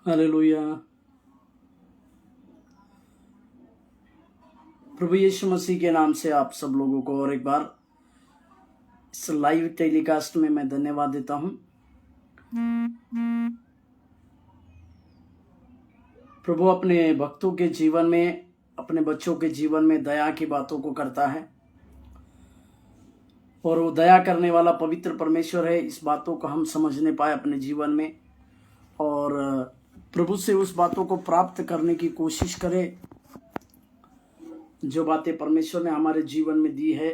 Hallelujah. प्रभु यीशु मसीह के नाम से आप सब लोगों को और एक बार इस लाइव टेलीकास्ट में मैं धन्यवाद देता हूं। प्रभु अपने भक्तों के जीवन में, अपने बच्चों के जीवन में दया की बातों को करता है और वो दया करने वाला पवित्र परमेश्वर है। इस बातों को हम समझने पाए अपने जीवन में और प्रभु से उस बातों को प्राप्त करने की कोशिश करें जो बातें परमेश्वर ने हमारे जीवन में दी है,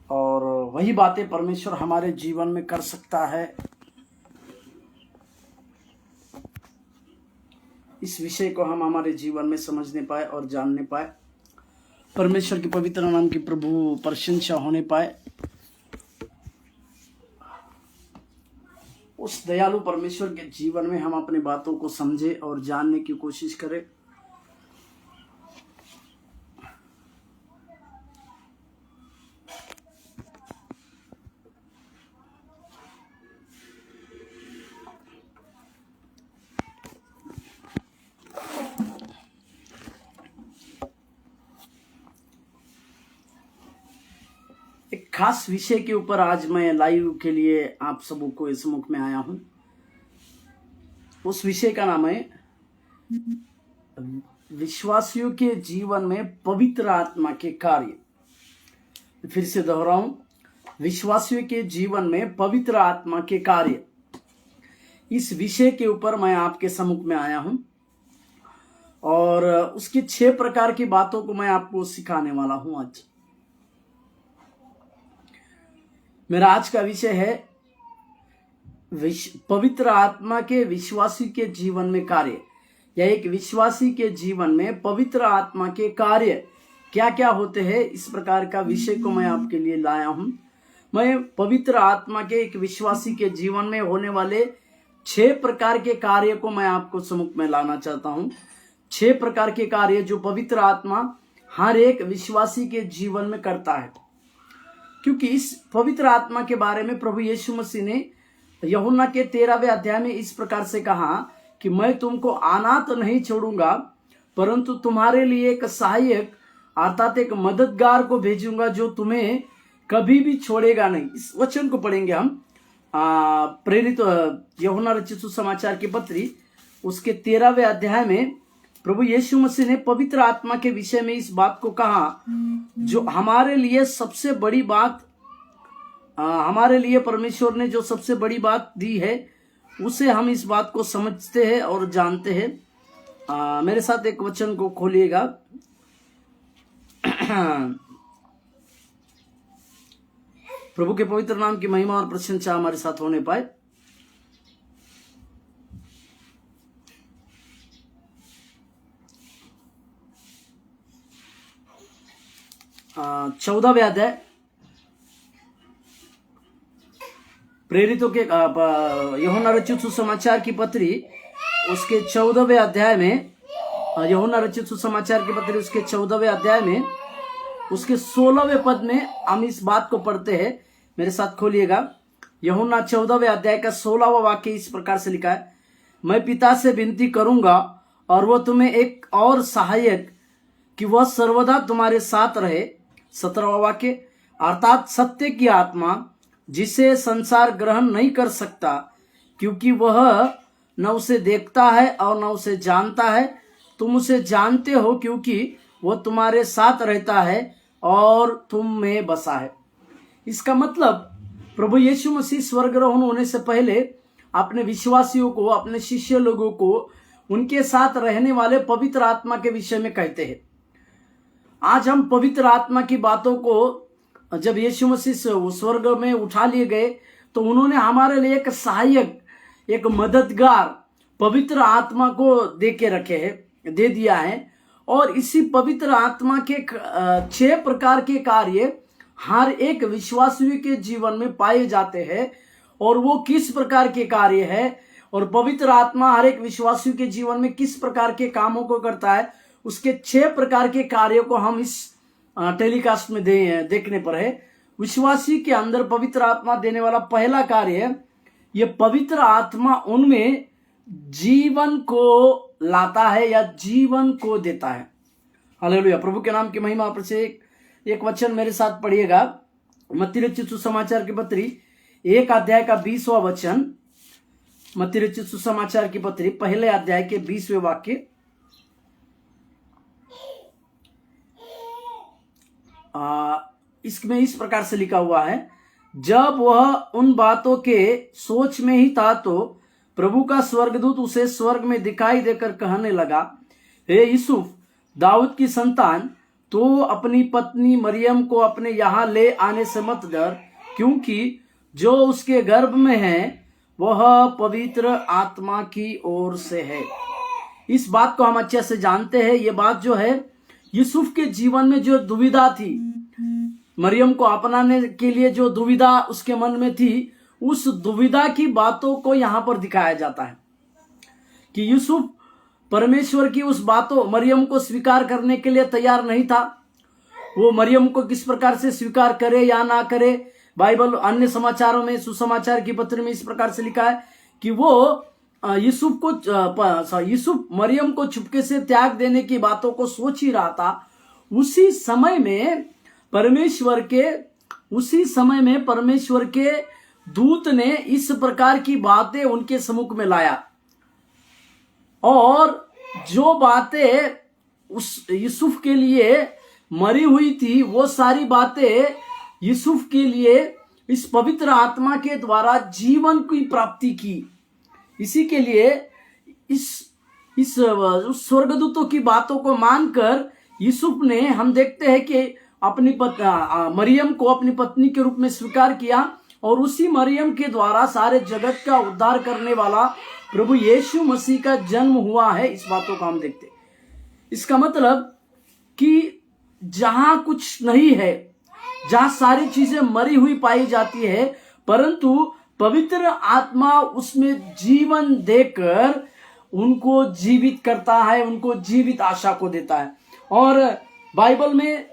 और वही बातें परमेश्वर हमारे जीवन में कर सकता है। इस विषय को हम हमारे जीवन में समझने पाए और जानने पाए, परमेश्वर के पवित्र नाम की प्रभु प्रशंसा होने पाए। उस दयालु परमेश्वर के जीवन में हम अपने बातों को समझे और जानने की कोशिश करें। एक खास विषय के ऊपर आज मैं लाइव के लिए आप सबों को इस मुख में आया हूं। उस विषय का नाम है विश्वासियों के जीवन में पवित्र आत्मा के कार्य। फिर से दोहराऊं, विश्वासियों के जीवन में पवित्र आत्मा के कार्य। इस विषय के ऊपर मैं आपके सम्मुख में आया हूं और उसकी 6 प्रकार की बातों को मैं आपको सिखाने वाला हूं। आज मेरा आज का विषय है पवित्र आत्मा के विश्वासी के जीवन में कार्य, या एक विश्वासी के जीवन में पवित्र आत्मा के कार्य क्या क्या होते हैं। इस प्रकार का विषय को मैं आपके लिए लाया हूं। मैं पवित्र आत्मा के एक विश्वासी के जीवन में होने वाले 6 प्रकार के कार्य को मैं आपको सम्मुख में लाना चाहता हूं। 6 प्रकार के कार्य जो पवित्र आत्मा हर एक विश्वासी के जीवन में करता है, क्योंकि इस पवित्र आत्मा के बारे में प्रभु यीशु मसीह ने यूहन्ना के 13वें अध्याय में इस प्रकार से कहा कि मैं तुमको अनाथ नहीं छोड़ूंगा, परंतु तुम्हारे लिए एक सहायक अर्थात एक मददगार को भेजूंगा जो तुम्हें कभी भी छोड़ेगा नहीं। इस वचन को पढ़ेंगे हम प्रेरित यूहन्ना रचित सुसमाचार की पत्री उसके 13वें अध्याय में प्रभु यीशु मसीह ने पवित्र आत्मा के विषय में इस बात को कहा जो हमारे लिए सबसे बड़ी बात, हमारे लिए परमेश्वर ने जो सबसे बड़ी बात दी है उसे हम इस बात को समझते हैं और जानते हैं। मेरे साथ एक वचन को खोलिएगा। प्रभु के पवित्र नाम की महिमा और प्रशंसा हमारे साथ होने पाए। चौदहवें अध्याय प्रेरितों के यूहन्ना रचित सुसमाचार की पत्री उसके 14वें अध्याय में, यूहन्ना रचित सुसमाचार की पत्री उसके 14वें अध्याय में उसके 16वें पद में हम इस बात को पढ़ते हैं। मेरे साथ खोलिएगा। यूहन्ना 14वें अध्याय का 16वां वाक्य इस प्रकार से लिखा है, मैं पिता से विनती करूंगा और वह तुम्हें एक और सहायक कि वह सर्वदा तुम्हारे साथ रहे। 17वां वाक्य, अर्थात सत्य की आत्मा जिसे संसार ग्रहण नहीं कर सकता क्योंकि वह न उसे देखता है और न उसे जानता है। तुम उसे जानते हो क्योंकि वह तुम्हारे साथ रहता है और तुम में बसा है। इसका मतलब प्रभु यीशु मसीह स्वर्गारोहण होने से पहले अपने विश्वासियों को, अपने शिष्य लोगों को उनके साथ रहने वाले पवित्र आत्मा के विषय में कहते हैं। आज हम पवित्र आत्मा की बातों को, जब यीशु मसीह स्वर्ग में उठा लिए गए तो उन्होंने हमारे लिए एक सहायक, एक मददगार पवित्र आत्मा को दे के रखे हैं, दे दिया है। और इसी पवित्र आत्मा के 6 प्रकार के कार्य हर एक विश्वासी के जीवन में पाए जाते हैं। और वो किस प्रकार के कार्य है और पवित्र आत्मा हर एक विश्वासी के जीवन में किस प्रकार के कामों को करता है, उसके 6 प्रकार के कार्यों को हम इस टेलीकास्ट में देखने पर है। विश्वासी के अंदर पवित्र आत्मा देने वाला पहला कार्य है, ये पवित्र आत्मा उनमें जीवन को लाता है या जीवन को देता है। हालेलुया, प्रभु के नाम की महिमा। पर से एक वचन मेरे साथ पढ़िएगा, मत्ती रचित सुसमाचार की पत्री 1 अध्याय का 20वां वचन। मत्ती रचित सुसमाचार की पत्री 1 अध्याय के 20वें वाक्य। इसमें इस प्रकार से लिखा हुआ है, जब वह उन बातों के सोच में ही था तो प्रभु का स्वर्गदूत उसे स्वर्ग में दिखाई देकर कहने लगा, हे यूसुफ, दाऊद की संतान, तो अपनी पत्नी मरियम को अपने यहाँ ले आने से मत डर, क्योंकि जो उसके गर्भ में है वह पवित्र आत्मा की ओर से है। इस बात को हम अच्छे से जानते हैं। ये बात जो है, यूसुफ के जीवन में जो दुविधा थी, मरियम को अपनाने के लिए जो दुविधा उसके मन में थी, उस दुविधा की बातों को यहां पर दिखाया जाता है कि यूसुफ परमेश्वर की उस बातों, मरियम को स्वीकार करने के लिए तैयार नहीं था। वो मरियम को किस प्रकार से स्वीकार करे या ना करे, बाइबल अन्य समाचारों में, सुसमाचार की पत्र में इस प्रकार से लिखा है कि वो यूसुफ मरियम को चुपके से त्याग देने की बातों को सोच ही रहा था। उसी समय में परमेश्वर के दूत ने इस प्रकार की बातें उनके सम्मुख में लाया, और जो बातें उस यूसुफ के लिए मरी हुई थी, वो सारी बातें यूसुफ के लिए इस पवित्र आत्मा के द्वारा जीवन की प्राप्ति की। इसी के लिए इस स्वर्गदूतों की बातों को मानकर यूसुफ ने, हम देखते हैं कि अपनी मरियम को अपनी पत्नी के रूप में स्वीकार किया, और उसी मरियम के द्वारा सारे जगत का उद्धार करने वाला प्रभु यीशु मसीह का जन्म हुआ है। इस बातों को हम देखते हैं। इसका मतलब कि जहां कुछ नहीं है, जहां सारी चीजें मरी हुई पाई जाती है, परंतु पवित्र आत्मा उसमें जीवन देकर उनको जीवित करता है, उनको जीवित आशा को देता है। और बाइबल में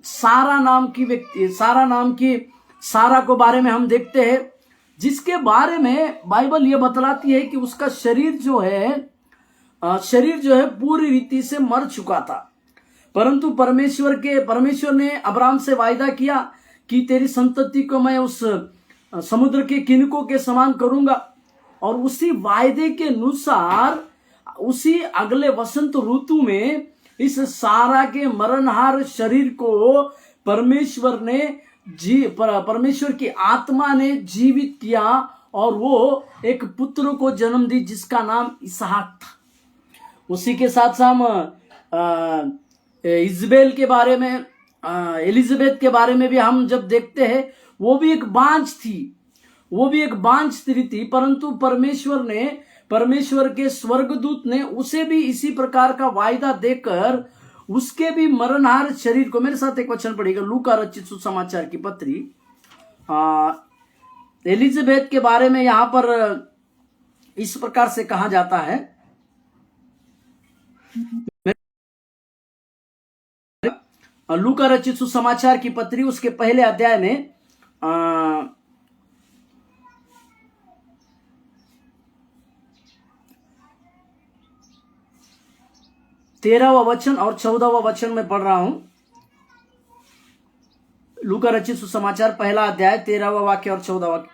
सारा नाम की सारा को बारे में हम देखते हैं, जिसके बारे में बाइबल ये बतलाती है कि उसका शरीर जो है पूरी रीति से मर चुका था, परंतु परमेश्वर ने अब्राहम से वायदा किया कि तेरी संतति को मैं उस समुद्र के किनकों के समान करूंगा। और उसी वायदे के अनुसार उसी अगले वसंत ऋतु में इस सारा के मरणहार शरीर को परमेश्वर की आत्मा ने जीवित किया, और वो एक पुत्र को जन्म दी जिसका नाम इसहाक था। उसी के साथ हम इजबेल के बारे में, एलिजाबेथ के बारे में भी हम जब देखते हैं, वो भी एक बांझ स्त्री थी, परंतु परमेश्वर के स्वर्गदूत ने उसे भी इसी प्रकार का वायदा देकर उसके भी मरणहार शरीर को, मेरे साथ एक वचन पढ़ेगा, लूका रचित सुसमाचार की पत्री एलिजाबेथ के बारे में यहां पर इस प्रकार से कहा जाता है। लूका रचित सुसमाचार की पत्री उसके 1 अध्याय में 13वां वचन और 14वां वचन में पढ़ रहा हूं। लूका रचित सुसमाचार 1 अध्याय 13वां वाक्य और 14वां वाक्य।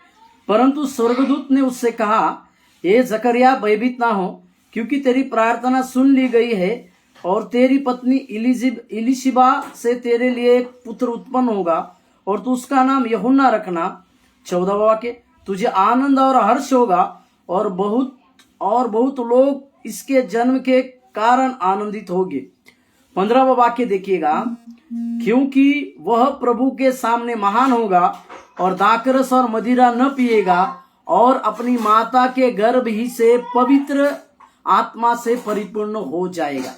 परंतु स्वर्गदूत ने उससे कहा, हे जकरिया, भयभीत ना हो, क्योंकि तेरी प्रार्थना सुन ली गई है, और तेरी पत्नी इलिशिबा से तेरे लिए एक पुत्र उत्पन्न होगा, और तू उसका नाम यूहन्ना रखना। 14वां वाक्य, तुझे आनंद और हर्ष होगा, और बहुत लोग इसके जन्म के कारण आनंदित होंगे। 15वां वाक्य देखिएगा, क्योंकि वह प्रभु के सामने महान होगा, और दाखरस और मदिरा न पिएगा, और अपनी माता के गर्भ ही से पवित्र आत्मा से परिपूर्ण हो जाएगा।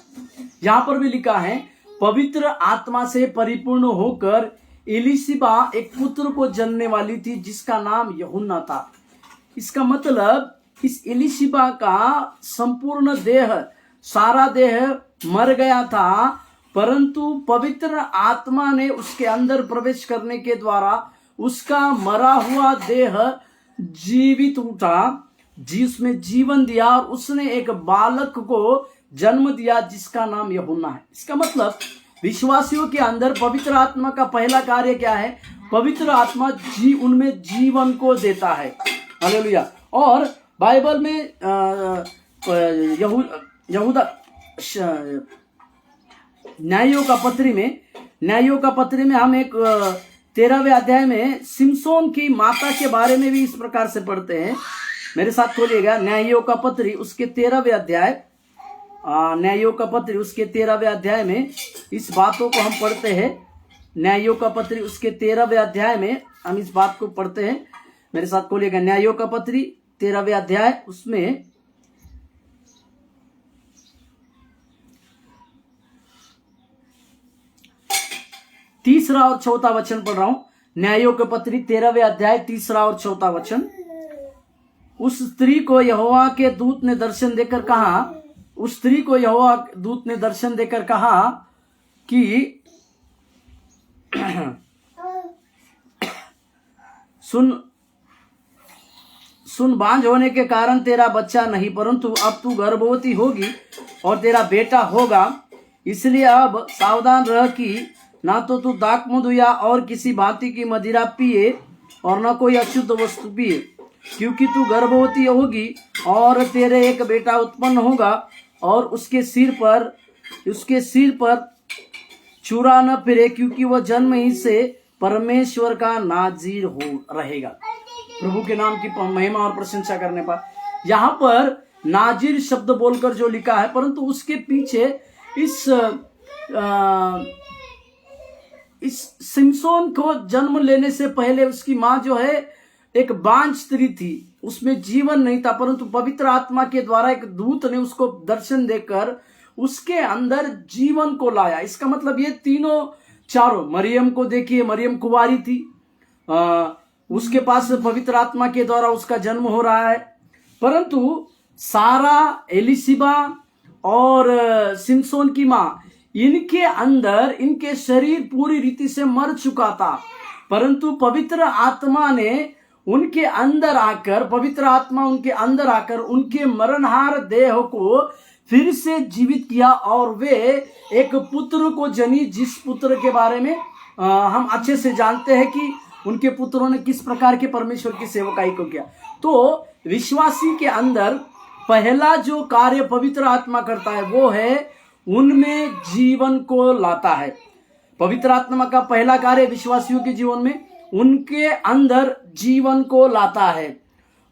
यहां पर भी लिखा है, पवित्र आत्मा से परिपूर्ण होकर इलिशिबा एक पुत्र को जन्मने वाली थी जिसका नाम यूहन्ना था। इसका मतलब इस इलिशिबा का संपूर्ण देह, सारा देह मर गया था, परंतु पवित्र आत्मा ने उसके अंदर प्रवेश करने के द्वारा उसका मरा हुआ देह जीवित उठा, जिसमें जीवन दिया और उसने एक बालक को जन्म दिया जिसका नाम यूहन्ना है। इसका मतलब विश्वासियों के अंदर पवित्र आत्मा का पहला कार्य क्या है? पवित्र आत्मा उनमें जीवन को देता है। हालेलुया। और बाइबल में यहूदा न्यायों का पत्री में हम एक 13वें अध्याय में सिमसोन की माता के बारे में भी इस प्रकार से पढ़ते हैं। मेरे साथ खोलिएगा न्यायों का पत्री उसके 13वें अध्याय, न्यायों का पत्री उसके 13वें अध्याय में इस बातों को हम पढ़ते हैं। न्यायों का पत्री उसके 13वें अध्याय में हम इस बात को पढ़ते हैं। मेरे साथ खोलिएगा न्यायों का पत्री 13वें अध्याय, उसमें तीसरा और चौथा वचन पढ़ रहा हूं। न्यायों के पत्री 13वें अध्याय 3 और 4 वचन। उस स्त्री को यहोवा के दूत ने दर्शन देकर कहा कि सुन बांझ होने के कारण तेरा बच्चा नहीं, परंतु अब तू गर्भवती होगी और तेरा बेटा होगा। इसलिए अब सावधान रह कि ना तो तू दाखमधु या और किसी भांति की मदिरा पिए और न कोई अशुद्ध वस्तु पिए, क्योंकि तू गर्भवती होगी और तेरे एक बेटा उत्पन्न होगा और उसके सिर पर चूड़ा न फिरे, क्योंकि वह जन्म ही से परमेश्वर का नाजीर हो रहेगा। प्रभु के नाम की महिमा और प्रशंसा करने पर यहाँ पर नाजीर शब्द बोलकर जो लिखा है, परंतु उसके पीछे इस सिमसोन को जन्म लेने से पहले उसकी माँ जो है एक बांझ स्त्री थी, उसमें जीवन नहीं था, परंतु पवित्र आत्मा के द्वारा एक दूत ने उसको दर्शन देकर उसके अंदर जीवन को लाया। इसका मतलब ये चारों मरियम को देखिए, मरियम कुंवारी थी, उसके पास पवित्र आत्मा के द्वारा उसका जन्म हो रहा है, परंतु सारा, एलिशिबा और सिमसोन की माँ, इनके अंदर इनके शरीर पूरी रीति से मर चुका था, परंतु पवित्र आत्मा ने उनके अंदर आकर उनके मरणहार देह को फिर से जीवित किया और वे एक पुत्र को जनी, जिस पुत्र के बारे में हम अच्छे से जानते हैं कि उनके पुत्रों ने किस प्रकार के परमेश्वर की सेवकाई को किया। तो विश्वासी के अंदर पहला जो कार्य पवित्र आत्मा करता है वो है उनमें जीवन को लाता है। पवित्र आत्मा का पहला कार्य विश्वासियों के जीवन में उनके अंदर जीवन को लाता है।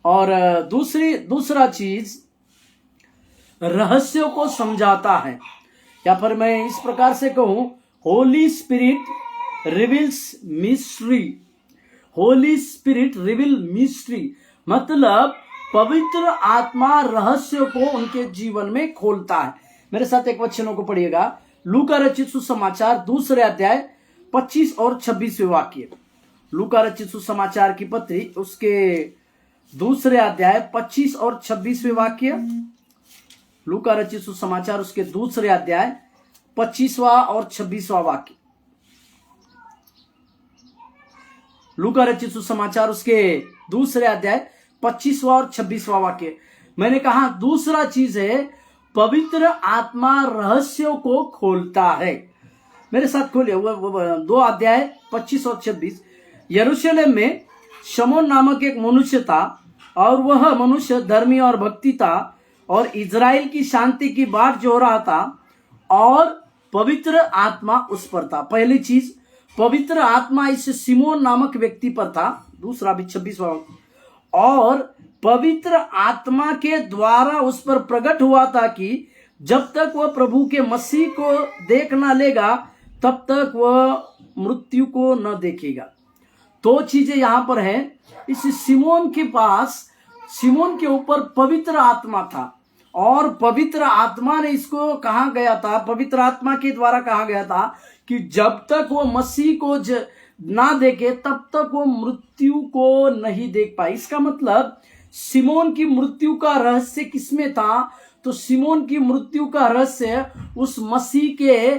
और दूसरा चीज रहस्यों को समझाता है, या फिर मैं इस प्रकार से कहूं, होली स्पिरिट रिवील मिस्ट्री, मतलब पवित्र आत्मा रहस्यों को उनके जीवन में खोलता है। मेरे साथ एक वचनों को पढ़िएगा, लूका रचित सुसमाचार 2 अध्याय 25 और 26 वाक्य। लूका रचित सुसमाचार की पत्री उसके 2 अध्याय 25 और 26 वाक्य। लूका रचित सुसमाचार उसके 2 अध्याय 25वां और 26वां वाक्य। लूका रचित सुसमाचार उसके 2 अध्याय 25वां और 26वां वाक्य। मैंने कहा दूसरा चीज है पवित्र आत्मा रहस्यों को खोलता है। मेरे साथ खोलिए 2 अध्याय 25 और 26। यरूशलेम में शमौन नामक एक मनुष्य था और वह मनुष्य धर्मी और भक्ति था और इजराइल की शांति की बाट जो रहा था और पवित्र आत्मा उस पर था। पहली चीज, पवित्र आत्मा इस सिमोन नामक व्यक्ति पर था। दूसरा भी 26वां, और पवित्र आत्मा के द्वारा उस पर प्रकट हुआ था कि जब तक वह प्रभु के मसीह को देख ना लेगा तब तक वह मृत्यु को न देखेगा। 2 चीजें यहां पर है। इस सिमोन के पास, सिमोन के ऊपर पवित्र आत्मा था और पवित्र आत्मा ने इसको कहा गया था, पवित्र आत्मा के द्वारा कहा गया था कि जब तक वो मसीह को ना देखे तब तक वो मृत्यु को नहीं देख पाए। इसका मतलब सिमोन की मृत्यु का रहस्य किसमें था? तो सिमोन की मृत्यु का रहस्य उस मसीह के,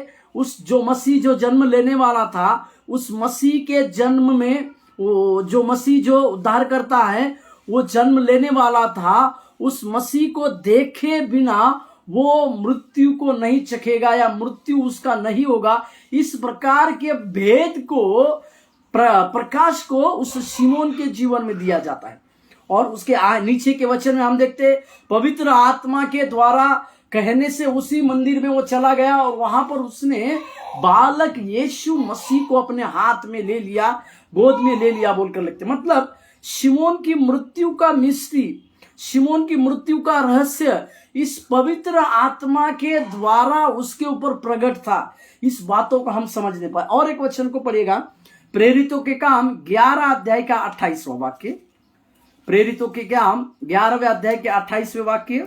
जो मसीह जो जन्म लेने वाला था, उस मसीह के जन्म में, वो जो मसीह जो उद्धार करता है वो जन्म लेने वाला था, उस मसीह को देखे बिना वो मृत्यु को नहीं चखेगा या मृत्यु उसका नहीं होगा। इस प्रकार के भेद को, प्रकाश को उस शिमोन के जीवन में दिया जाता है। और उसके नीचे के वचन में हम देखते हैं, पवित्र आत्मा के द्वारा कहने से उसी मंदिर में वो चला गया और वहां पर उसने बालक यीशु मसीह को अपने हाथ में ले लिया, गोद में ले लिया बोलकर लिखते। मतलब शिमोन की मृत्यु का मिस्ट्री, शिमोन की मृत्यु का रहस्य इस पवित्र आत्मा के द्वारा उसके ऊपर प्रकट था। इस बातों को हम समझ नहीं पाए। और एक वचन को पढ़िएगा, प्रेरितों के काम 11 अध्याय का 28वां वाक्य। प्रेरितों के काम 11वें अध्याय के 28वें वाक्य।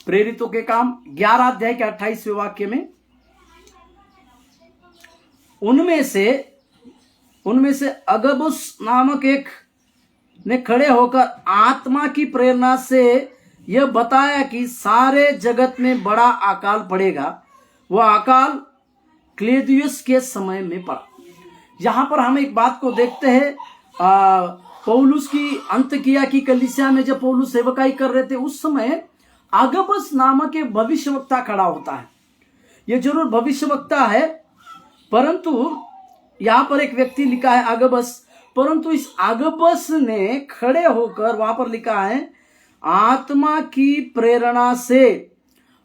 प्रेरितों के काम 11 अध्याय के 28वें वाक्य में, उनमें से अगबुस नामक एक ने खड़े होकर आत्मा की प्रेरणा से यह बताया कि सारे जगत में बड़ा अकाल पड़ेगा। वह अकाल क्लेदियुस के समय में पड़ा। यहां पर हम एक बात को देखते हैं, पौलुस की अंतकिया की कलीसिया में जब पौलुस सेवकाई कर रहे थे, उस समय अगबस नामक एक भविष्यवक्ता खड़ा होता है। यह जरूर भविष्यवक्ता है, परंतु यहां पर एक व्यक्ति लिखा है अगबस, परंतु इस अगबस ने खड़े होकर वहां पर लिखा है आत्मा की प्रेरणा से,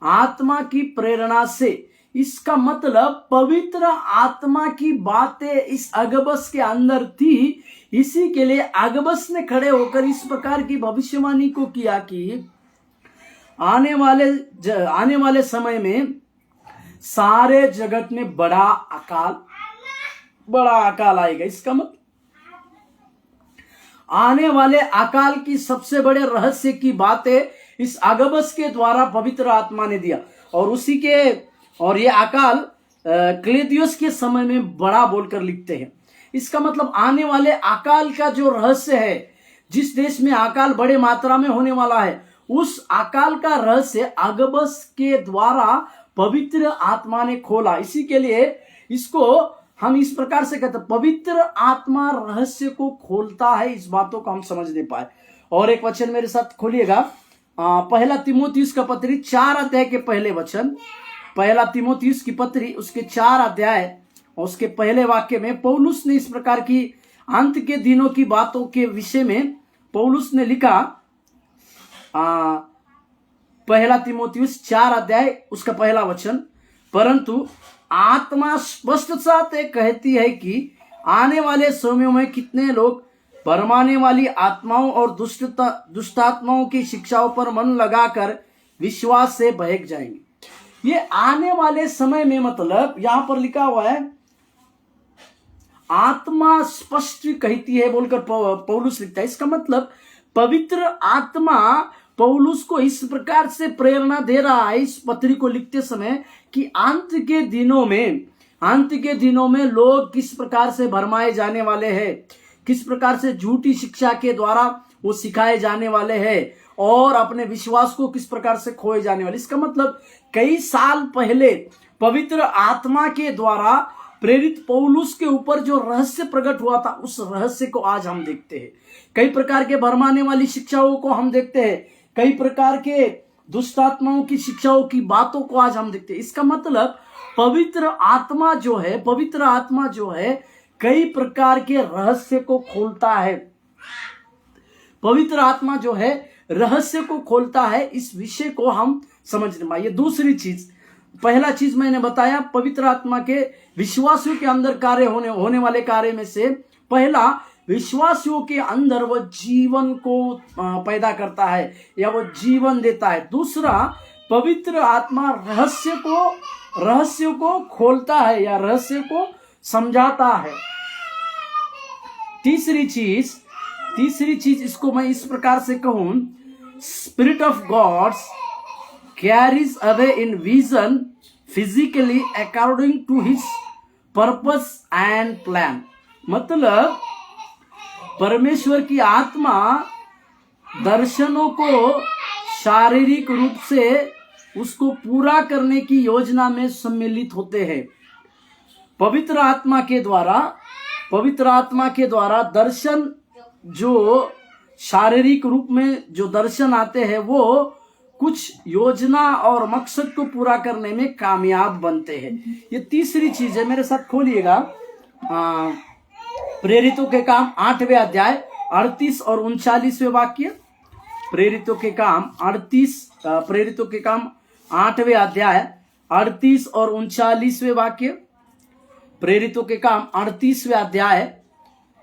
आत्मा की प्रेरणा से। इसका मतलब पवित्र आत्मा की बातें इस अगबस के अंदर थी। इसी के लिए अगबस ने खड़े होकर इस प्रकार की भविष्यवाणी को किया कि आने वाले समय में सारे जगत में बड़ा अकाल आएगा। इसका मतलब आने वाले अकाल की सबसे बड़े रहस्य की बातें इस अगबस के द्वारा पवित्र आत्मा ने दिया। और ये अकाल क्लेदियुस के समय में बड़ा बोलकर लिखते हैं। इसका मतलब आने वाले अकाल का जो रहस्य है, जिस देश में अकाल बड़े मात्रा में होने वाला है, उस अकाल का रहस्य अगबस के द्वारा पवित्र आत्मा ने खोला। इसी के लिए इसको हम इस प्रकार से कहते हैं, पवित्र आत्मा रहस्य को खोलता है। इस बातों को हम समझ नहीं पाए। और एक वचन मेरे साथ खोलिएगा, पहला तीमुथियुस का पत्री 4 अध्याय के पहले वचन। पहला तीमुथियुस की पत्री उसके 4 अध्याय और उसके पहले वाक्य में पौलुस ने इस प्रकार की अंत के दिनों की बातों के विषय में पौलुस ने लिखा। पहला तीमुथियुस 4 अध्याय उसका पहला वचन, परंतु आत्मा स्पष्ट साथ कहती है कि आने वाले समयों में कितने लोग भरमाने वाली आत्माओं और दुष्टात्माओं की शिक्षाओं पर मन लगाकर विश्वास से बहक जाएंगे। ये आने वाले समय में, मतलब यहां पर लिखा हुआ है आत्मा स्पष्ट कहती है बोलकर पौलुस लिखता है। इसका मतलब पवित्र आत्मा पौलुस को इस प्रकार से प्रेरणा दे रहा है इस पत्री को लिखते समय कि अंत के दिनों में लोग किस प्रकार से भरमाए जाने वाले हैं, किस प्रकार से झूठी शिक्षा के द्वारा वो सिखाए जाने वाले हैं और अपने विश्वास को किस प्रकार से खोए जाने वाले। इसका मतलब कई साल पहले पवित्र आत्मा के द्वारा प्रेरित पौलुस के ऊपर जो रहस्य प्रकट हुआ था, उस रहस्य को आज हम देखते हैं। कई प्रकार के भरमाने वाली शिक्षाओं को हम देखते हैं, कई प्रकार के दुष्टात्माओं की शिक्षाओं की बातों को आज हम देखते हैं। इसका मतलब पवित्र आत्मा जो है कई प्रकार के रहस्य को खोलता है। पवित्र आत्मा जो है रहस्य को खोलता है। इस विषय को हम समझने पाइए। दूसरी चीज, पहला चीज मैंने बताया पवित्र आत्मा के विश्वासियों के अंदर कार्य होने वाले कार्य में से पहला, विश्वासियों के अंदर वह जीवन को पैदा करता है या वह जीवन देता है। दूसरा, पवित्र आत्मा रहस्य को खोलता है या रहस्य को समझाता है। तीसरी चीज इसको मैं इस प्रकार से कहूं, spirit of God's carries away in vision physically according to his purpose and plan. मतलब परमेश्वर की आत्मा दर्शनों को शारीरिक रूप से उसको पूरा करने की योजना में सम्मिलित होते हैं। पवित्र आत्मा के द्वारा दर्शन जो शारीरिक रूप में जो दर्शन आते हैं वो कुछ योजना और मकसद को पूरा करने में कामयाब बनते हैं। ये तीसरी चीज है, मेरे साथ खोलिएगा प्रेरितों के काम 8वें अध्याय 38 और 39वें वाक्य। प्रेरितों के काम 8वें अध्याय 38 और 39वें वाक्य। प्रेरितों के काम 38वें अध्याय,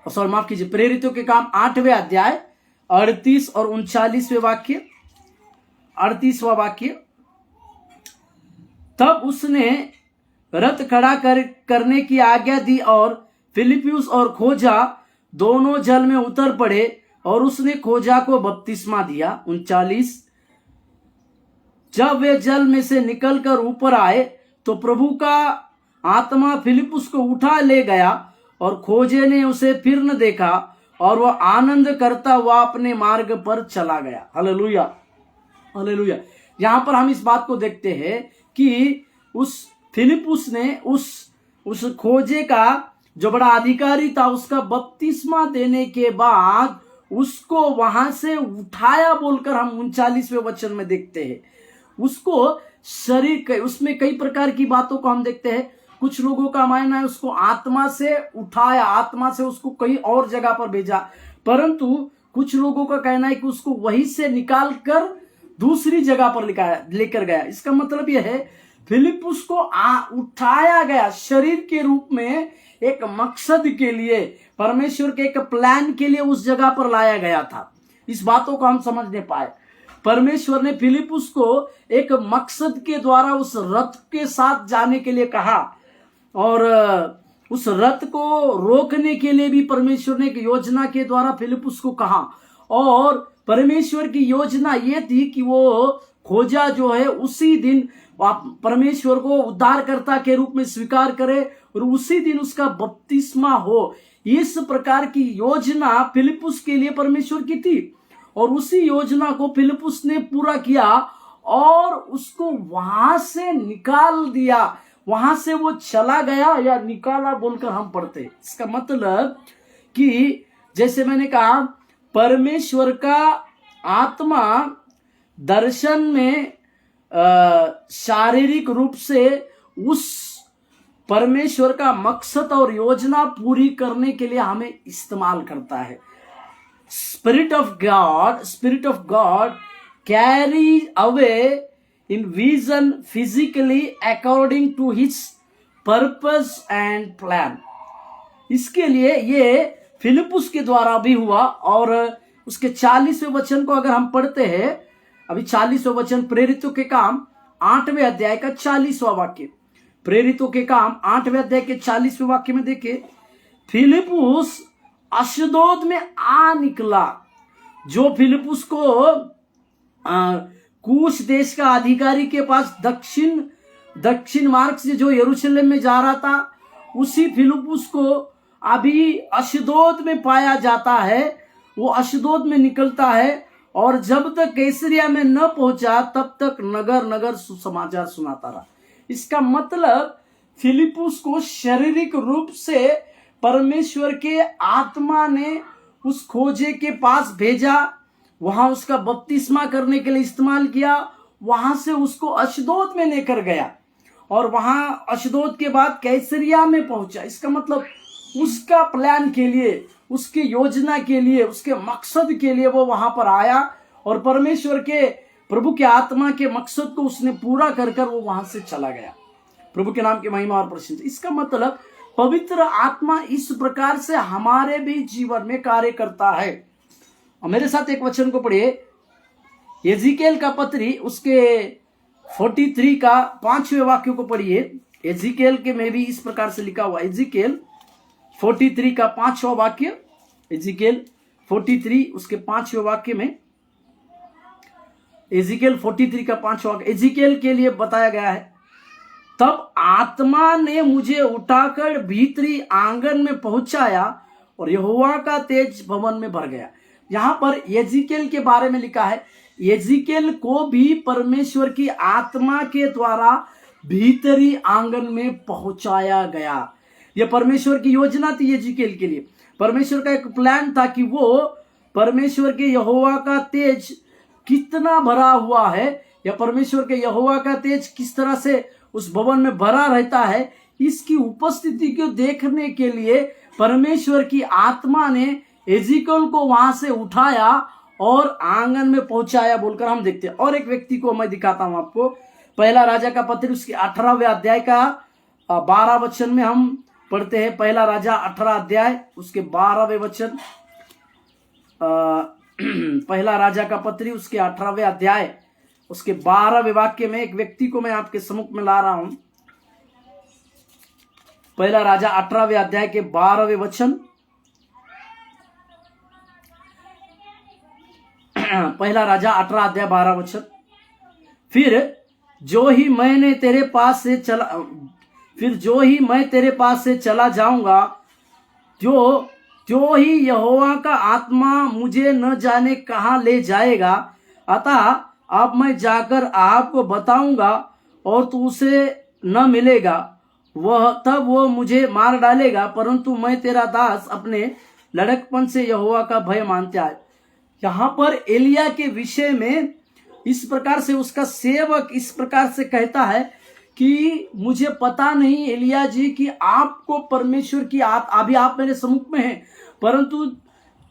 सॉरी माफ कीजिए, प्रेरितों के काम 8वें अध्याय 38 और 39वें वाक्य। 38वां वाक्य, तब उसने रथ खड़ा करने की आज्ञा दी और फिलिप्पुस और खोजा दोनों जल में उतर पड़े और उसने खोजा को बपतिस्मा दिया। 39, जब वे जल में से निकलकर ऊपर आए तो प्रभु का आत्मा फिलिप्पुस को उठा ले गया और खोजे ने उसे फिर न देखा और वह आनंद करता हुआ अपने मार्ग पर चला गया। Hallelujah, hallelujah. यहां पर हम इस बात को देखते हैं कि उस फिलिप्पुस ने उस खोजे का जो बड़ा अधिकारी था उसका बपतिस्मा देने के बाद उसको वहां से उठाया बोलकर हम 39वें वचन में देखते हैं। उसको शरीर, उसमें कई प्रकार की बातों को हम देखते हैं। कुछ लोगों का मानना है उसको आत्मा से उठाया, आत्मा से उसको कहीं और जगह पर भेजा, परंतु कुछ लोगों का कहना है कि उसको वहीं से निकाल कर दूसरी जगह पर लेकर गया। इसका मतलब यह है फिलिप्पुस को उठाया गया शरीर के रूप में, एक मकसद के लिए, परमेश्वर के एक प्लान के लिए उस जगह पर लाया गया था। इस बातों को हम समझने पाए। परमेश्वर ने फिलिप्पुस को एक मकसद के द्वारा उस रथ के साथ जाने के लिए कहा और उस रथ को रोकने के लिए भी परमेश्वर ने एक योजना के द्वारा फिलिप्पुस को कहा। और परमेश्वर की योजना ये थी कि वो खोजा जो है उसी दिन परमेश्वर को उद्धारकर्ता के रूप में स्वीकार करे और उसी दिन उसका बपतिस्मा हो। इस प्रकार की योजना फिलिप्पुस के लिए परमेश्वर की थी और उसी योजना को फिलिप्पुस ने पूरा किया और उसको वहां से निकाल दिया। वहां से वो चला गया या निकाला बोलकर हम पढ़ते। इसका मतलब कि जैसे मैंने कहा परमेश्वर का आत्मा दर्शन में शारीरिक रूप से उस परमेश्वर का मकसद और योजना पूरी करने के लिए हमें इस्तेमाल करता है। Spirit of God carry away in vision physically according to his purpose and plan. इसके लिए ये फिलिप्पुस के द्वारा भी हुआ और उसके 40वें वचन को अगर हम पढ़ते हैं, अभी 40वां वचन प्रेरितों के काम 8वें अध्याय का 40वां वाक्य। प्रेरितों के काम 8वें अध्याय के 40वें वाक्य में देखिए, फिलिप्पुस अशदोद में आ निकला। जो फिलिप्पुस को कूश देश का अधिकारी के पास दक्षिण मार्ग से जो यरूशलेम में जा रहा था, उसी फिलिप्पुस को अभी अशदोद में पाया जाता है। वो अशदोद में निकलता है और जब तक कैसरिया में न पहुंचा तब तक नगर नगर सुसमाचार सुनाता रहा। इसका मतलब फिलिप्पुस को शारीरिक रूप से परमेश्वर के आत्मा ने उस खोजे के पास भेजा, वहां उसका बपतिस्मा करने के लिए इस्तेमाल किया, वहां से उसको अशदोद में लेकर गया और वहां अशदोद के बाद कैसरिया में पहुंचा। इसका मतलब उसका प्लान के लिए, उसकी योजना के लिए, उसके मकसद के लिए वो वहां पर आया और परमेश्वर के प्रभु के आत्मा के मकसद को उसने पूरा कर वो वहां से चला गया। प्रभु के नाम की महिमा और प्रशंसा। इसका मतलब पवित्र आत्मा इस प्रकार से हमारे भी जीवन में कार्य करता है। और मेरे साथ एक वचन को पढ़िए, एजिकेल का पत्री उसके 43 का 5वें वाक्य को पढ़िए। एजिकेल के में भी इस प्रकार से लिखा हुआ, एजिकेल 43 का 5वां वाक्य। एजिकेल 43 उसके 5वें वाक्य में, एजिकेल 43 का 5वां वाक्य एजिकेल के लिए बताया गया है। तब आत्मा ने मुझे उठाकर भीतरी आंगन में पहुंचाया और यहोवा का तेज भवन में भर गया। यहां पर एजिकेल के बारे में लिखा है, एजिकेल को भी परमेश्वर की आत्मा के द्वारा भीतरी आंगन में पहुंचाया गया। यह परमेश्वर की योजना थी एजिकेल के लिए। परमेश्वर का एक प्लान था कि वो परमेश्वर के यहोवा का तेज कितना भरा हुआ है, या परमेश्वर के यहोवा का तेज किस तरह से उस भवन में भरा रहता है, इसकी उपस्थिति को देखने के लिए परमेश्वर की आत्मा ने एजिकल को वहां से उठाया और आंगन में पहुंचाया बोलकर हम देखते हैं। और एक व्यक्ति को मैं दिखाता हूं आपको, पहला राजा का पत्र उसके 18वें अध्याय का 12 वचन में हम पढ़ते हैं। पहला राजा 18 अध्याय उसके 12वें वचन, पहला राजा का पत्री उसके 18वें अध्याय उसके 12वें वाक्य में एक व्यक्ति को मैं आपके सम्मुख में ला रहा हूं। पहला राजा 18वें अध्याय के 12वें वचन, पहला राजा 18 अध्याय 12 वचन। फिर जो ही मैं तेरे पास से चला जाऊंगा, जो ही यहोवा का आत्मा मुझे न जाने कहां ले जाएगा, अतः अब मैं जाकर आपको बताऊंगा और तू उसे न मिलेगा, तब वो मुझे मार डालेगा, परंतु मैं तेरा दास अपने लड़कपन से यहोवा का भय मानता है। यहां पर एलिया के विषय में इस प्रकार से उसका सेवक इस प्रकार से कहता है कि मुझे पता नहीं एलिया जी कि आपको परमेश्वर की अभी आप मेरे सम्मुख में हैं, परंतु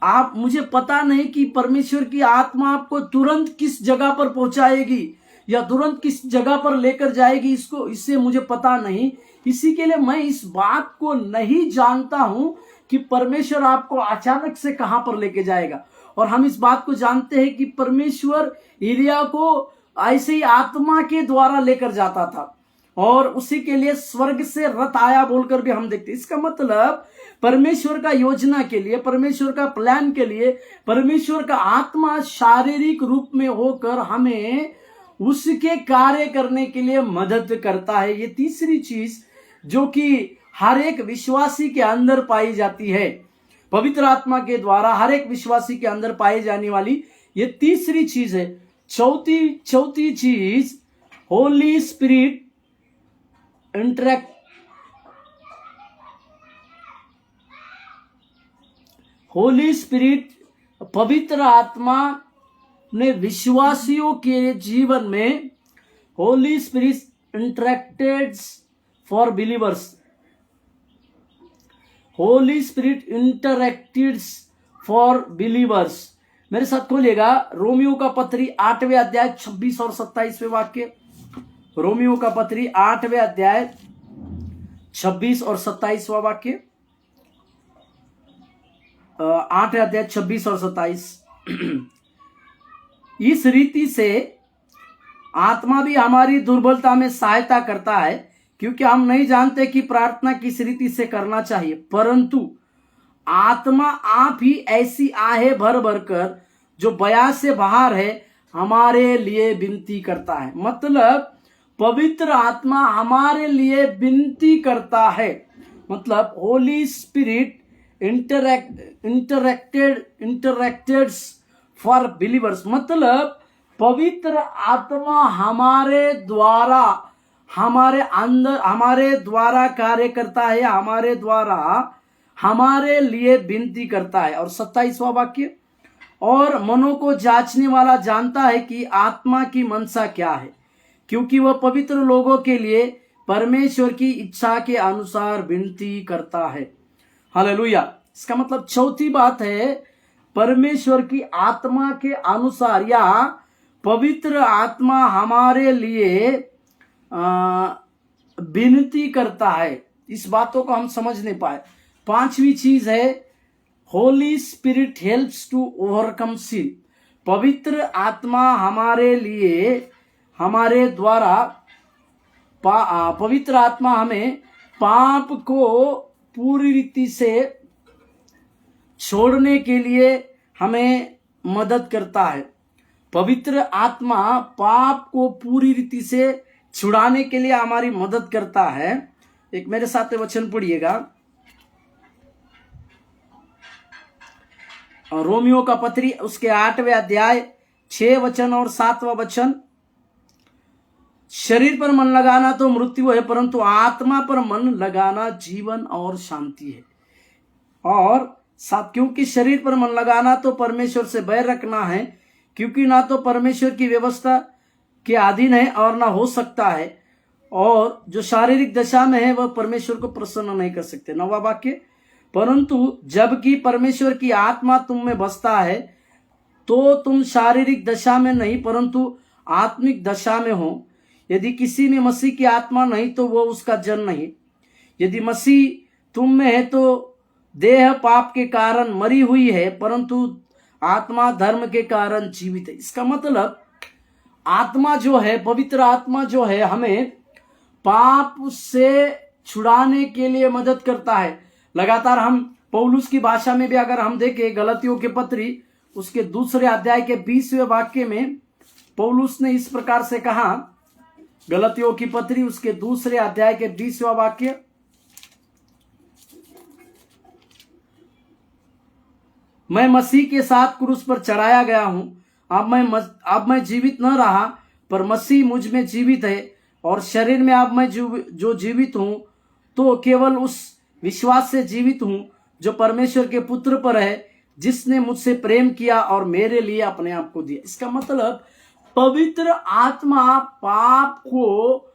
आप मुझे पता नहीं कि परमेश्वर की आत्मा आपको तुरंत किस जगह पर पहुंचाएगी या तुरंत किस जगह पर लेकर जाएगी, इससे मुझे पता नहीं। इसी के लिए मैं इस बात को नहीं जानता हूं कि परमेश्वर आपको अचानक से कहां पर लेके जाएगा। और हम इस बात को जानते हैं कि परमेश्वर एलिया को ऐसे ही आत्मा के द्वारा लेकर जाता था और उसी के लिए स्वर्ग से रथ आया बोलकर भी हम देखते हैं। इसका मतलब परमेश्वर का योजना के लिए, परमेश्वर का प्लान के लिए परमेश्वर का आत्मा शारीरिक रूप में होकर हमें उसके कार्य करने के लिए मदद करता है। ये तीसरी चीज जो कि हर एक विश्वासी के अंदर पाई जाती है, पवित्र आत्मा के द्वारा हर एक विश्वासी के अंदर पाई जाने वाली ये तीसरी चीज है। चौथी चीज Holi spirit interact, Holi spirit पवित्र आत्मा ने विश्वासियों के जीवन में Holi spirit interacted for believers, Holi spirit interacted for believers. मेरे साथ खोलिएगा रोमियो का पत्री 8वें अध्याय 26 और 27वें वाक्य। रोमियो का पत्री 8वें अध्याय 26 और 27वां वाक्य, 8वें अध्याय 26 और 27। इस रीति से आत्मा भी हमारी दुर्बलता में सहायता करता है, क्योंकि हम नहीं जानते कि प्रार्थना किस रीति से करना चाहिए, परंतु आत्मा आप ही ऐसी आहे भर भर कर जो बयान से बाहर है हमारे लिए विनती करता है। मतलब पवित्र आत्मा हमारे लिए विनती करता है, मतलब Holi spirit interacted for believers. मतलब पवित्र आत्मा हमारे द्वारा, हमारे अंदर, हमारे द्वारा कार्य करता है, हमारे द्वारा हमारे लिए विनती करता है। और 27वां वाक्य, और मनों को जांचने वाला जानता है कि आत्मा की मनसा क्या है, क्योंकि वह पवित्र लोगों के लिए परमेश्वर की इच्छा के अनुसार विनती करता है। हालेलुया। इसका मतलब चौथी बात है परमेश्वर की आत्मा के अनुसार, या पवित्र आत्मा हमारे लिए विनती करता है। इस बातों को हम समझ नहीं पाए। पांचवी चीज है Holy Spirit helps to overcome sin. पवित्र आत्मा हमारे लिए, हमारे द्वारा पवित्र आत्मा हमें पाप को पूरी रीति से छोड़ने के लिए हमें मदद करता है। पवित्र आत्मा पाप को पूरी रीति से छुड़ाने के लिए हमारी मदद करता है। एक मेरे साथ वचन पढ़िएगा, रोमियो का पत्री उसके 8वें अध्याय 6 वचन और 7वां वचन। शरीर पर मन लगाना तो मृत्यु है, परंतु आत्मा पर मन लगाना जीवन और शांति है। और 7, क्योंकि शरीर पर मन लगाना तो परमेश्वर से बैर रखना है, क्योंकि ना तो परमेश्वर की व्यवस्था के अधीन है और ना हो सकता है, और जो शारीरिक दशा में है वह परमेश्वर को प्रसन्न नहीं कर सकते। 9वां वाक्य, परंतु जबकि परमेश्वर की आत्मा तुम में बसता है तो तुम शारीरिक दशा में नहीं परंतु आत्मिक दशा में हो। यदि किसी में मसीह की आत्मा नहीं तो वो उसका जन नहीं। यदि मसीह तुम में है तो देह पाप के कारण मरी हुई है परंतु आत्मा धर्म के कारण जीवित है। इसका मतलब आत्मा जो है, पवित्र आत्मा जो है, हमें पाप से छुड़ाने के लिए मदद करता है। लगातार हम पौलुस की भाषा में भी अगर हम देखें, गलतियों के पत्री उसके 2 अध्याय के 20वें वाक्य में पौलुस ने इस प्रकार से कहा, गलतियों की पत्री उसके 2 अध्याय के 20वां वाक्य, मैं मसीह के साथ क्रूस पर चढ़ाया गया हूं, अब मैं जीवित न रहा पर मसीह मुझ में जीवित है, और शरीर में अब मैं जो जीवित हूं तो केवल उस विश्वास से जीवित हूं जो परमेश्वर के पुत्र पर है, जिसने मुझसे प्रेम किया और मेरे लिए अपने आप को दिया। इसका मतलब पवित्र आत्मा पाप को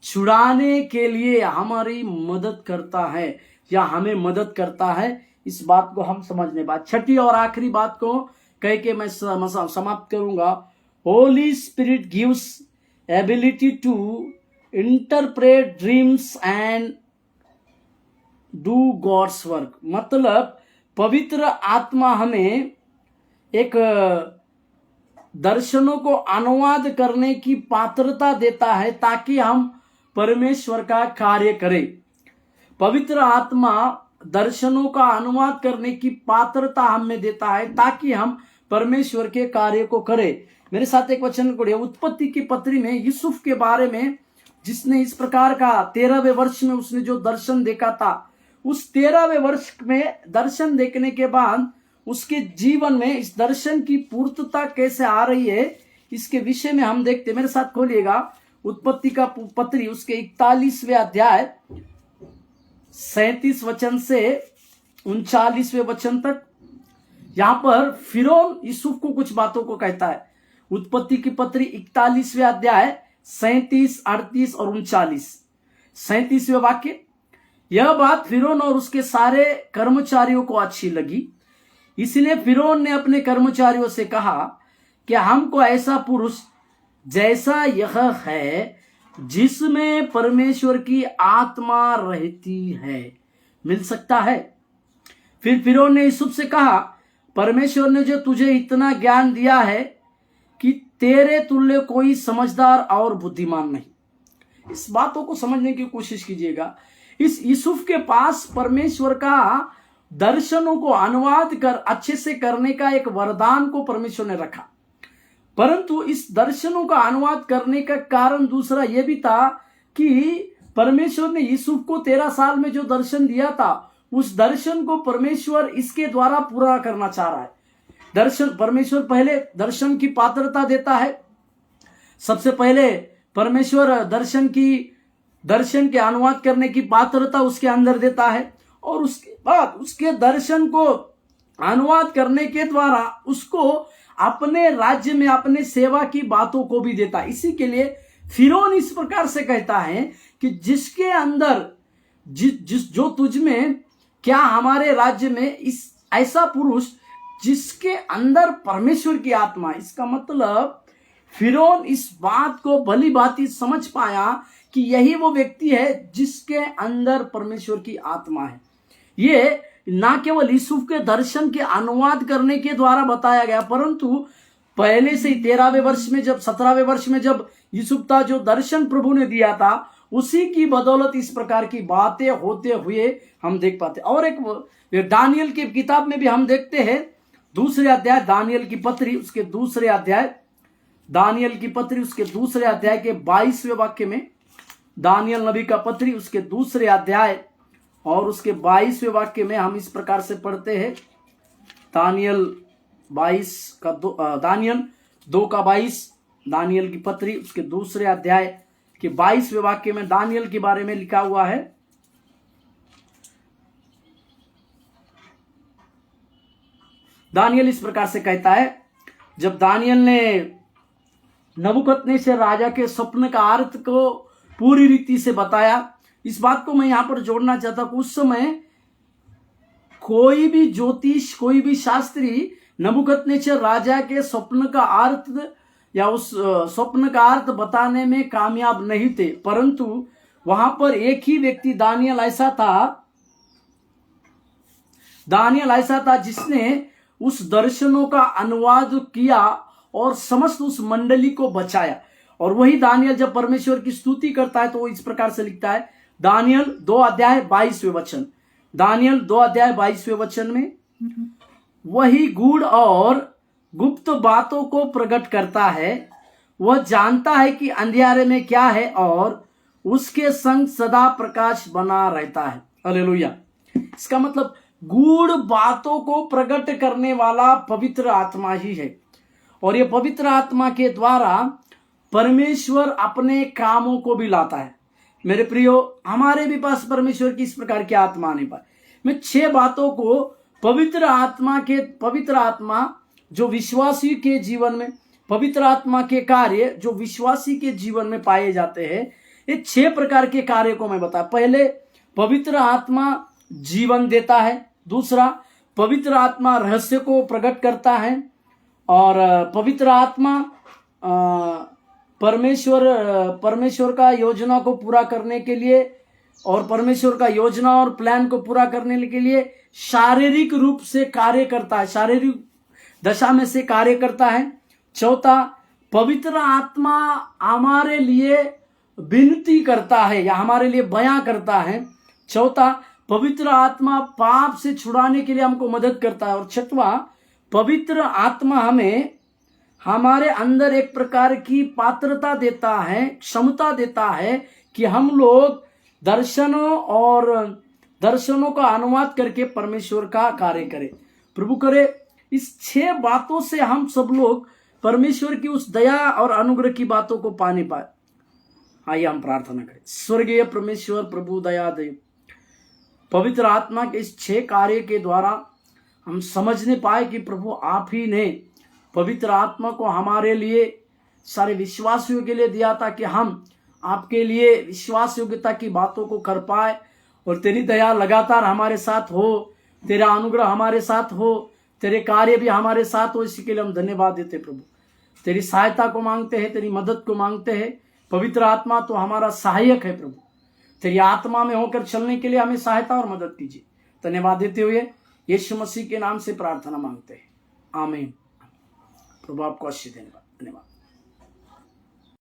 छुड़ाने के लिए हमारी मदद करता है या हमें मदद करता है। इस बात को हम समझने बाद 6ठी और आखिरी बात को कह के मैं समाप्त करूंगा। Holy Spirit gives ability to interpret dreams and do God's work. मतलब पवित्र आत्मा हमें एक दर्शनों को अनुवाद करने की पात्रता देता है ताकि हम परमेश्वर का कार्य करें। पवित्र आत्मा दर्शनों का अनुवाद करने की पात्रता हमें देता है ताकि हम परमेश्वर के कार्य को करें। मेरे साथ एक वचन पढ़िए, उत्पत्ति की पत्री में यूसुफ के बारे में, जिसने इस प्रकार का 13वें वर्ष में उसने जो दर्शन देखा था, उस 13वें वर्ष में दर्शन देखने के बाद उसके जीवन में इस दर्शन की पूर्तता कैसे आ रही है, इसके विषय में हम देखते। मेरे साथ खोलिएगा उत्पत्ति का पत्री उसके 41वें अध्याय 37 वचन से 39वें वचन तक। यहां पर फिरौन यूसुफ को कुछ बातों को कहता है। उत्पत्ति की पत्री 41वें अध्याय 37, 38 और 39। 37वें वाक्य, यह बात फिरौन और उसके सारे कर्मचारियों को अच्छी लगी, इसलिए फिरौन ने अपने कर्मचारियों से कहा कि हमको ऐसा पुरुष जैसा यह है जिसमें परमेश्वर की आत्मा रहती है मिल सकता है। फिर फिरौन ने यूसुफ से कहा, परमेश्वर ने जो तुझे इतना ज्ञान दिया है कि तेरे तुल्य कोई समझदार और बुद्धिमान नहीं। इस बातों को समझने की कोशिश कीजिएगा। इस यूसुफ के पास परमेश्वर का दर्शनों को अनुवाद कर अच्छे से करने का एक वरदान को परमेश्वर ने रखा, परंतु इस दर्शनों का अनुवाद करने का कारण दूसरा यह भी था कि परमेश्वर ने यूसुफ को 13 साल में जो दर्शन दिया था, उस दर्शन को परमेश्वर इसके द्वारा पूरा करना चाह रहा है। दर्शन, परमेश्वर पहले दर्शन की पात्रता देता है। सबसे पहले परमेश्वर दर्शन के अनुवाद करने की पात्रता उसके अंदर देता है, और उसके बाद उसके दर्शन को अनुवाद करने के द्वारा उसको अपने राज्य में अपने सेवा की बातों को भी देता है। इसी के लिए फिरौन इस प्रकार से कहता है कि जिसके अंदर जो तुझ में, क्या हमारे राज्य में इस ऐसा पुरुष जिसके अंदर परमेश्वर की आत्मा है। इसका मतलब फिरौन इस बात को भली भांति समझ पाया कि यही वो व्यक्ति है जिसके अंदर परमेश्वर की आत्मा है। ये ना केवल यूसुफ के दर्शन के अनुवाद करने के द्वारा बताया गया, परंतु पहले से ही 13वें वर्ष में जब 17वें वर्ष में जब यूसुफ था, जो दर्शन प्रभु ने दिया था, उसी की बदौलत इस प्रकार की बातें होते हुए हम देख पाते। और एक दानियल की किताब में भी हम देखते हैं, 2 अध्याय दानियल की पत्री उसके 2 अध्याय, दानियल की पत्री उसके 2 अध्याय के 22वें वाक्य में, दानियल नबी का पत्री उसके 2 अध्याय और उसके 22वें वाक्य में हम इस प्रकार से पढ़ते हैं। दानियल 2:22, दानियल की पत्री उसके 2 अध्याय के 22वें वाक्य में दानियल के बारे में लिखा हुआ है। दानियल इस प्रकार से कहता है, जब दानियल ने नबूकदनेस्सर राजा के स्वप्न का अर्थ को पूरी रीति से बताया। इस बात को मैं यहां पर जोड़ना चाहता हूं, उस समय कोई भी ज्योतिष, कोई भी शास्त्री नबूकदनेस्सर राजा के स्वप्न का अर्थ या उस स्वप्न का अर्थ बताने में कामयाब नहीं थे, परंतु वहां पर एक ही व्यक्ति दानियल ऐसा था जिसने उस दर्शनों का अनुवाद किया और समस्त उस मंडली को बचाया। और वही दानियल जब परमेश्वर की स्तुति करता है तो वो इस प्रकार से लिखता है, दानियल 2 अध्याय 22वें वचन, दानियल 2 अध्याय 22वें वचन में, वही गूढ़ और गुप्त बातों को प्रकट करता है, वह जानता है कि अंधियारे में क्या है और उसके संग सदा प्रकाश बना रहता है। हालेलुया। इसका मतलब गूढ़ बातों को प्रकट करने वाला पवित्र आत्मा ही है, और ये पवित्र आत्मा के द्वारा परमेश्वर अपने कामों को भी लाता है। मेरे प्रियो, हमारे भी पास परमेश्वर की इस प्रकार की आत्मा आने पर मैं 6 बातों को पवित्र आत्मा जो विश्वासी के जीवन में, पवित्र आत्मा के कार्य जो विश्वासी के जीवन में पाए जाते हैं, ये 6 प्रकार के कार्य को मैं बता। पहले, पवित्र आत्मा जीवन देता है। दूसरा, पवित्र आत्मा रहस्य को प्रकट करता है। और पवित्र आत्मा परमेश्वर का योजना को पूरा करने के लिए और परमेश्वर का योजना और प्लान को पूरा करने के लिए शारीरिक रूप से कार्य करता है, शारीरिक दशा में से कार्य करता है। चौथा, पवित्र आत्मा हमारे लिए विनती करता है या हमारे लिए बयां करता है। चौथा, पवित्र आत्मा पाप से छुड़ाने के लिए हमको मदद करता है। और छठवां, पवित्र आत्मा हमें हमारे अंदर एक प्रकार की पात्रता देता है, क्षमता देता है कि हम लोग दर्शनों का अनुवाद करके परमेश्वर का कार्य करें। प्रभु करे इस 6 बातों से हम सब लोग परमेश्वर की उस दया और अनुग्रह की बातों को पाने पाए। आइए हम प्रार्थना करें। स्वर्गीय परमेश्वर प्रभु दया दे, पवित्र आत्मा के इस 6 कार्य के द्वारा हम समझने पाए कि प्रभु आप ही ने पवित्र आत्मा को हमारे लिए, सारे विश्वासियों के लिए दिया था कि हम आपके लिए विश्वास योग्यता की बातों को कर पाए। और तेरी दया लगातार हमारे साथ हो, तेरा अनुग्रह हमारे साथ हो, तेरे कार्य भी हमारे साथ हो। इसी के लिए हम धन्यवाद देते प्रभु। तेरी सहायता को मांगते हैं, तेरी मदद को मांगते हैं। पवित्र आत्मा तो हमारा सहायक है प्रभु, तेरी आत्मा में होकर चलने के लिए हमें सहायता और मदद कीजिए। धन्यवाद देते हुए यीशु मसीह के नाम से प्रार्थना मांगते हैं, आमीन। प्रभु आपको आशीष देने, धन्यवाद।